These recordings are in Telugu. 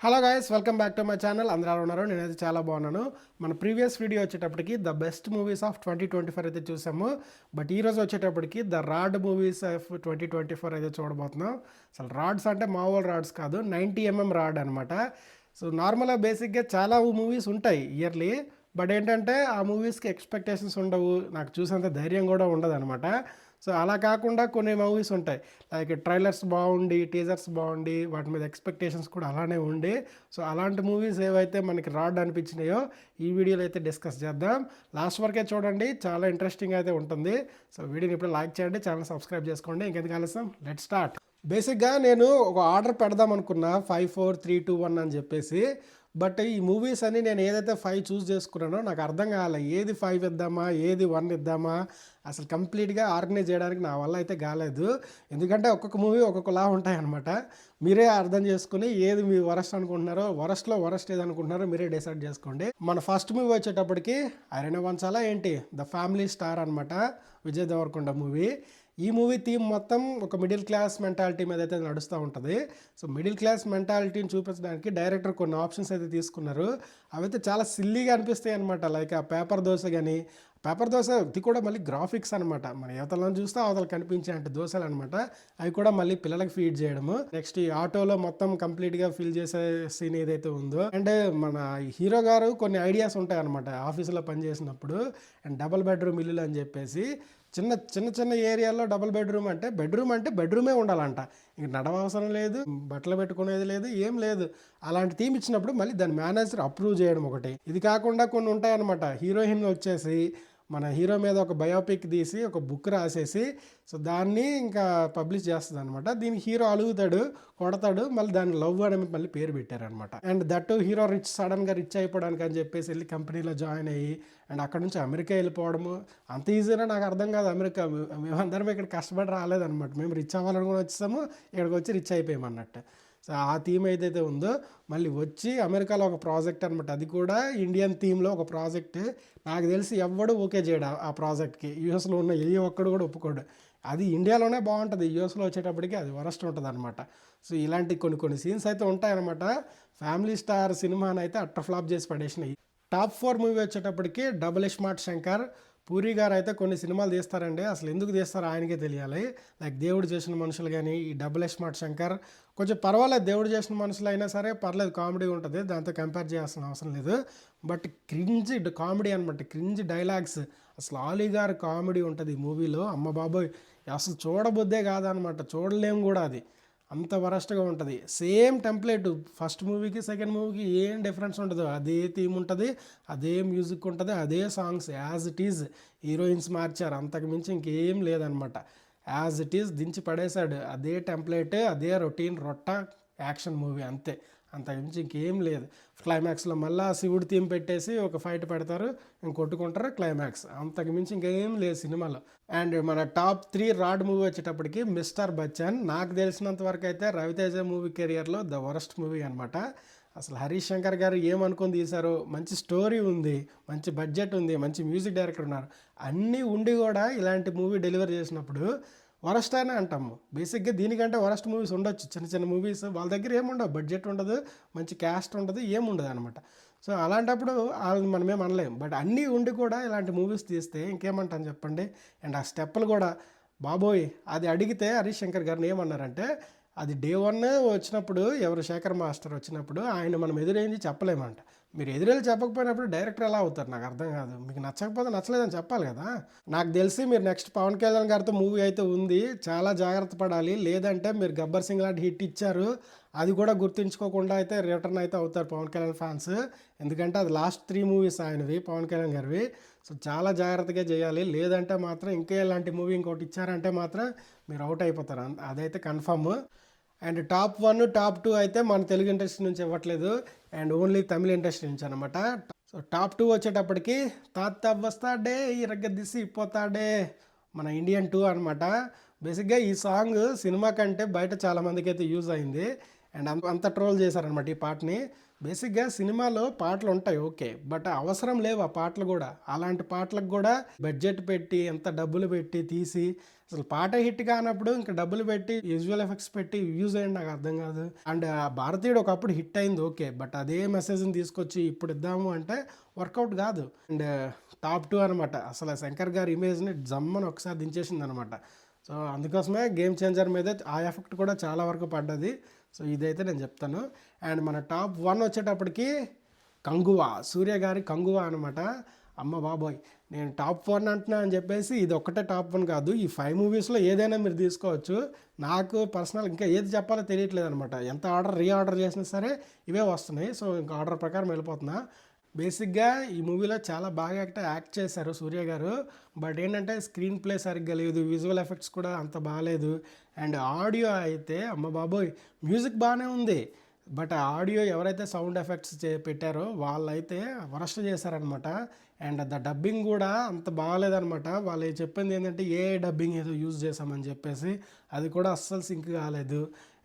Hello guys, welcome back to my channel. అందరూ ఎలా ఉన్నారు? నేనైతే చాలా బాగున్నాను. మన ప్రీవియస్ వీడియో వచ్చేటప్పటికి ద బెస్ట్ మూవీస్ ఆఫ్ 2024 అయితే చూసాము. బట్ ఈ రోజు వచ్చేటప్పటికి ద రాడ్ మూవీస్ ఆఫ్ 2024 అయితే చూడబోతున్నాం. అసలు రాడ్స్ అంటే మామూలు రాడ్స్ కాదు, 90mm రాడ్ అనమాట. సో నార్మల్గా బేసిక్గా చాలా మూవీస్ ఉంటాయి ఇయర్లీ. బట్ ఏంటంటే ఆ మూవీస్కి ఎక్స్పెక్టేషన్స్ ఉండవు, నాకు చూసేంత ధైర్యం కూడా ఉండదు అనమాట. సో అలా కాకుండా కొన్ని మూవీస్ ఉంటాయి, లైక్ ట్రైలర్స్ బాగుండి, టీజర్స్ బాగుండి, వాటి మీద ఎక్స్పెక్టేషన్స్ కూడా అలానే ఉండి, సో అలాంటి మూవీస్ ఏవైతే మనకి రాడ్ అనిపించినాయో ఈ వీడియోలో అయితే డిస్కస్ చేద్దాం. లాస్ట్ వరకే చూడండి, చాలా ఇంట్రెస్టింగ్ అయితే ఉంటుంది. సో వీడియోని ఇప్పుడు లైక్ చేయండి, ఛానల్ సబ్స్క్రైబ్ చేసుకోండి. ఇంకెందుకు ఆలస్యం, లెట్ స్టార్ట్. బేసిక్గా నేను ఒక ఆర్డర్ పెడదాం అనుకున్నా, 5 4 3 2 1 అని చెప్పేసి. బట్ ఈ మూవీస్ అని నేను ఏదైతే 5 చూస్ చేసుకున్నానో నాకు అర్థం కాలే, ఏది 5 ఇద్దామా, ఏది 1 ఇద్దామా, అసలు కంప్లీట్గా ఆర్గనైజ్ చేయడానికి నా వల్ల అయితే కాలేదు. ఎందుకంటే ఒక్కొక్క మూవీ ఒక్కొక్కలా ఉంటాయన్నమాట. మీరే అర్థం చేసుకుని ఏది మీ వరస్ట్ అనుకుంటున్నారో, వరస్ట్లో వరస్ట్ ఏది అనుకుంటున్నారో మీరే డిసైడ్ చేసుకోండి. మన ఫస్ట్ మూవీ వచ్చేటప్పటికి ఐరన్ వంచాలా ఏంటి, ద ఫ్యామిలీ స్టార్ అనమాట, విజయ్ దేవరకొండ మూవీ. ఈ మూవీ థీమ్ మొత్తం ఒక మిడిల్ క్లాస్ మెంటాలిటీ మీద అయితే నడుస్తూ ఉంటుంది. సో మిడిల్ క్లాస్ మెంటాలిటీని చూపించడానికి డైరెక్టర్ కొన్ని ఆప్షన్స్ అయితే తీసుకున్నారు. అవైతే చాలా సిల్లీగా అనిపిస్తాయి అనమాట. లైక్ ఆ పేపర్ దోశ కానీ, పేపర్ దోశ ఇది కూడా మళ్ళీ గ్రాఫిక్స్ అనమాట, మన యువతలను చూస్తే అవతల కనిపించే అంటే దోశలు అనమాట. అవి కూడా మళ్ళీ పిల్లలకి ఫీడ్ చేయడము. నెక్స్ట్ ఈ ఆటోలో మొత్తం కంప్లీట్గా ఫిల్ చేసే సీన్ ఏదైతే ఉందో, అండ్ మన హీరో గారు కొన్ని ఐడియాస్ ఉంటాయి అనమాట ఆఫీసులో పనిచేసినప్పుడు. అండ్ డబుల్ బెడ్రూమ్ ఇల్లులు అని చెప్పేసి చిన్న చిన్న చిన్న ఏరియాలో డబుల్ బెడ్రూమ్ అంటే బెడ్రూమే ఉండాలంట. ఇంక నడవవసరం లేదు, బట్టలు పెట్టుకునేది లేదు, ఏం లేదు. అలాంటి థీమ్ ఇచ్చినప్పుడు మళ్ళీ దాని మేనేజర్ అప్రూవ్ చేయడం ఒకటి. ఇది కాకుండా కొన్ని ఉంటాయన్నమాట. హీరోయిన్ వచ్చేసి మన హీరో మీద ఒక బయోపిక్ తీసి ఒక బుక్ రాసేసి, సో దాన్ని ఇంకా పబ్లిష్ చేస్తుంది అనమాట. దీనికి హీరో అలుగుతాడు, కొడతాడు, మళ్ళీ దాన్ని లవ్ అని మళ్ళీ పేరు పెట్టారనమాట. అండ్ దట్టు హీరో సడన్గా రిచ్ అయిపోవడానికి అని చెప్పేసి వెళ్ళి కంపెనీలో జాయిన్ అయ్యి, అండ్ అక్కడ నుంచి అమెరికా వెళ్ళిపోవడము. అంత ఈజీనా నాకు అర్థం కాదు. అమెరికా మేమందరం ఇక్కడ కష్టపడి రాలేదన్నమాట, మేము రిచ్ అవ్వాలని కూడా వచ్చేసాము, ఇక్కడికి వచ్చి రిచ్ అయిపోయామన్నట్టు. సో ఆ థీమ్ ఏదైతే ఉందో మళ్ళీ వచ్చి అమెరికాలో ఒక ప్రాజెక్ట్ అనమాట, అది కూడా ఇండియన్ థీమ్లో ఒక ప్రాజెక్ట్. నాకు తెలిసి ఎవ్వడు ఓకే చేయడు ఆ ప్రాజెక్ట్కి. యూఎస్లో ఉన్న ఏ ఒక్కడు కూడా ఒప్పుకోడు. అది ఇండియాలోనే బాగుంటుంది, యూఎస్లో వచ్చేటప్పటికి అది వరస్ట్ ఉంటుంది అనమాట. సో ఇలాంటి కొన్ని సీన్స్ అయితే ఉంటాయన్నమాట. ఫ్యామిలీ స్టార్ సినిమాని అయితే అట్టర్ ఫ్లాప్ చేసి పడేసినాయి. టాప్ 4 మూవీ వచ్చేటప్పటికి డబుల్ స్మార్ట్ శంకర్. పూరి గారు అయితే కొన్ని సినిమాలు తీస్తారండి, అసలు ఎందుకు తీస్తారో ఆయనకే తెలియాలి. లైక్ దేవుడు చేసిన మనుషులు కానీ, ఈ డబుల్ స్మార్ట్ శంకర్ కొంచెం పర్వాలేదు. దేవుడు చేసిన మనుషులు అయినా సరే పర్లేదు, కామెడీ ఉంటుంది, దాంతో కంపేర్ చేయాల్సిన అవసరం లేదు. బట్ క్రింజ్ కామెడీ అనమాట, క్రింజ్ డైలాగ్స్. అసలు ఆలీ గారు కామెడీ ఉంటుంది ఈ మూవీలో, అమ్మ బాబోయ్ అసలు చూడబుద్దే కాదనమాట, చూడలేము కూడా. అది అంత వరస్ట్గా ఉంటుంది. సేమ్ టెంప్లెట్, ఫస్ట్ మూవీకి సెకండ్ మూవీకి ఏం డిఫరెన్స్ ఉండదు. అదే థీమ్ ఉంటుంది, అదే మ్యూజిక్ ఉంటుంది, అదే songs as it is. Heroines మార్చారు, అంతకు మించి ఇంకేం లేదనమాట. యాజ్ ఇట్ ఈజ్ దించి పడేశాడు. అదే టెంప్లెట్, అదే రొటీన్ యాక్షన్ మూవీ, అంతే. అంతకుమించి ఇంకేం లేదు. క్లైమాక్స్లో మళ్ళీ శివుడు థీమ్ పెట్టేసి ఒక ఫైట్ పెడతారు, కొట్టుకుంటారు, క్లైమాక్స్. అంతకుమించి ఇంకేం లేదు సినిమాలో. అండ్ మన టాప్ 3 రాడ్ మూవీ వచ్చేటప్పటికి మిస్టర్ బచ్చన్. నాకు తెలిసినంత వరకు అయితే రవితేజ మూవీ కెరియర్లో ద వరస్ట్ మూవీ అనమాట. అసలు హరీష్ శంకర్ గారు ఏమనుకొని తీశారో, మంచి స్టోరీ ఉంది, మంచి బడ్జెట్ ఉంది, మంచి మ్యూజిక్ డైరెక్టర్ ఉన్నారు, అన్నీ ఉండి కూడా ఇలాంటి మూవీ డెలివర్ చేసినప్పుడు వరస్ట్ అయినా అంటాము. బేసిక్గా దీనికంటే వరస్ట్ మూవీస్ ఉండొచ్చు, చిన్న చిన్న మూవీస్, వాళ్ళ దగ్గర ఏముండవు, బడ్జెట్ ఉండదు, మంచి క్యాస్ట్ ఉండదు, ఏముండదు అనమాట. సో అలాంటప్పుడు వాళ్ళని మనమేం అనలేం. బట్ అన్నీ ఉండి కూడా ఇలాంటి మూవీస్ తీస్తే ఇంకేమంటాను చెప్పండి. అండ్ ఆ స్టెప్పులు కూడా బాబోయ్, అది అడిగితే హరీష్ శంకర్ గారిని ఏమన్నారంటే, అది డే 1 వచ్చినప్పుడు, ఎవరు శేఖర్ మాస్టర్ వచ్చినప్పుడు ఆయన మనం ఎదురేంది చెప్పలేమంట. మీరు ఎదురెళ్ళి చెప్పకపోయినప్పుడు డైరెక్టర్ ఎలా అవుతారు, నాకు అర్థం కాదు. మీకు నచ్చకపోతే నచ్చలేదని చెప్పాలి కదా. నాకు తెలిసి మీరు నెక్స్ట్ పవన్ కళ్యాణ్ గారితో మూవీ అయితే ఉంది, చాలా జాగ్రత్త పడాలి. లేదంటే మీరు గబ్బర్ సింగ్ లాంటి హిట్ ఇచ్చారు, అది కూడా గుర్తుంచుకోకుండా అయితే రిటర్న్ అయితే అవుతారు పవన్ కళ్యాణ్ ఫ్యాన్స్. ఎందుకంటే అది లాస్ట్ 3 మూవీస్ ఆయనవి, పవన్ కళ్యాణ్ గారివి. సో చాలా జాగ్రత్తగా చేయాలి. లేదంటే మాత్రం ఇంకా ఇలాంటి మూవీ ఇంకోటి ఇచ్చారంటే మాత్రం మీరు అవుట్ అయిపోతారు, అదైతే కన్ఫర్మ్. అండ్ టాప్ 1 టాప్ 2 అయితే మన తెలుగు ఇండస్ట్రీ నుంచి ఇవ్వట్లేదు, అండ్ ఓన్లీ తమిళ ఇండస్ట్రీ నుంచి అనమాట. సో టాప్ 2 వచ్చేటప్పటికి తాత వస్తాడే ఇరగదీసి పోతాడే, మన ఇండియన్ 2 అనమాట. బేసిక్గా ఈ సాంగ్ సినిమా కంటే బయట చాలామందికి అయితే యూజ్ అయింది, అండ్ అంత ట్రోల్ చేశారనమాట ఈ పాటని. బేసిక్గా సినిమాలో పాటలు ఉంటాయి ఓకే, బట్ అవసరం లేవు ఆ పాటలు కూడా. అలాంటి పాటలకు కూడా బడ్జెట్ పెట్టి ఎంత డబ్బులు పెట్టి తీసి అసలు పాట హిట్ కానప్పుడు ఇంకా డబ్బులు పెట్టి విజువల్ ఎఫెక్ట్స్ పెట్టి యూజ్ అయ్యండి, నాకు అర్థం కాదు. అండ్ ఆ భారతీయుడు ఒకప్పుడు హిట్ అయింది ఓకే, బట్ అదే మెసేజ్ని తీసుకొచ్చి ఇప్పుడు ఇద్దాము అంటే వర్కౌట్ కాదు. అండ్ టాప్ 2 అనమాట, అసలు శంకర్ గారి ఇమేజ్ని జమ్మని ఒకసారి దించేసింది అనమాట. సో అందుకోసమే గేమ్ చేంజర్ మీద ఆ ఎఫెక్ట్ కూడా చాలా వరకు పడ్డది. సో ఇదైతే నేను చెప్తాను. అండ్ మన టాప్ 1 వచ్చేటప్పటికి కంగువా, సూర్య గారి కంగువా అనమాట. అమ్మ బాబోయ్, నేను టాప్ 1 అంటున్నా అని చెప్పేసి ఇది ఒక్కటే టాప్ 1 కాదు, ఈ 5 మూవీస్లో ఏదైనా మీరు తీసుకోవచ్చు. నాకు పర్సనల్ ఇంకా ఏది చెప్పాలో తెలియట్లేదు అనమాట. ఎంత రీఆర్డర్ చేసినా సరే ఇవే వస్తున్నాయి. సో ఇంకా ఆర్డర్ ప్రకారం వెళ్ళిపోతున్నా. బేసిక్గా ఈ మూవీలో చాలా బాగా యాక్ట్ చేశారు సూర్య గారు. బట్ ఏంటంటే స్క్రీన్ ప్లే సరిగ్గా లేదు, విజువల్ ఎఫెక్ట్స్ కూడా అంత బాగాలేదు. అండ్ ఆడియో అయితే అమ్మ బాబోయ్, మ్యూజిక్ బాగానే ఉంది, బట్ ఆడియో ఎవరైతే సౌండ్ ఎఫెక్ట్స్ పెట్టారో వాళ్ళైతే వరస్ట్ చేశారనమాట. అండ్ ద డబ్బింగ్ కూడా అంత బాగాలేదనమాట. వాళ్ళు చెప్పింది ఏంటంటే ఏ డబ్బింగ్ ఏదో యూజ్ చేసామని చెప్పేసి, అది కూడా అస్సలు సింక్ కాలేదు.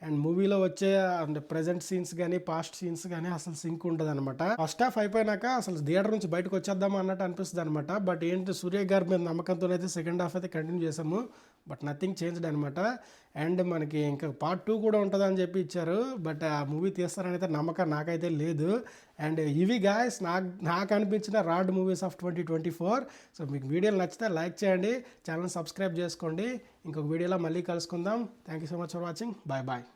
అండ్ మూవీలో వచ్చే అండ్ ప్రజెంట్ సీన్స్ కానీ పాస్ట్ సీన్స్ కానీ అసలు సింక్ ఉంటుంది అనమాట. ఫస్ట్ హాఫ్ అయిపోయినాక అసలు థియేటర్ నుంచి బయటకు వచ్చేద్దాం అన్నట్టు అనిపిస్తుంది అనమాట. బట్ ఏంటి, సూర్య గారి మీద నమ్మకంతో అయితే సెకండ్ హాఫ్ అయితే కంటిన్యూ చేసాము, బట్ నథింగ్ చేంజ్డ్ అనమాట. అండ్ మనకి ఇంకా పార్ట్ 2 కూడా ఉంటుందని చెప్పి ఇచ్చారు, బట్ ఆ మూవీ తీస్తారని అయితే నమ్మకం నాకైతే లేదు. అండ్ ఇవి గాయస్ నాకు అనిపించిన రాడ్ మూవీస్ ఆఫ్ 2024. సో మీకు వీడియోలు నచ్చితే లైక్ చేయండి, ఛానల్ సబ్స్క్రైబ్ చేసుకోండి. ఇంకొక వీడియోలో మళ్ళీ కలుసుకుందాం. Thank you so much for watching. Bye bye.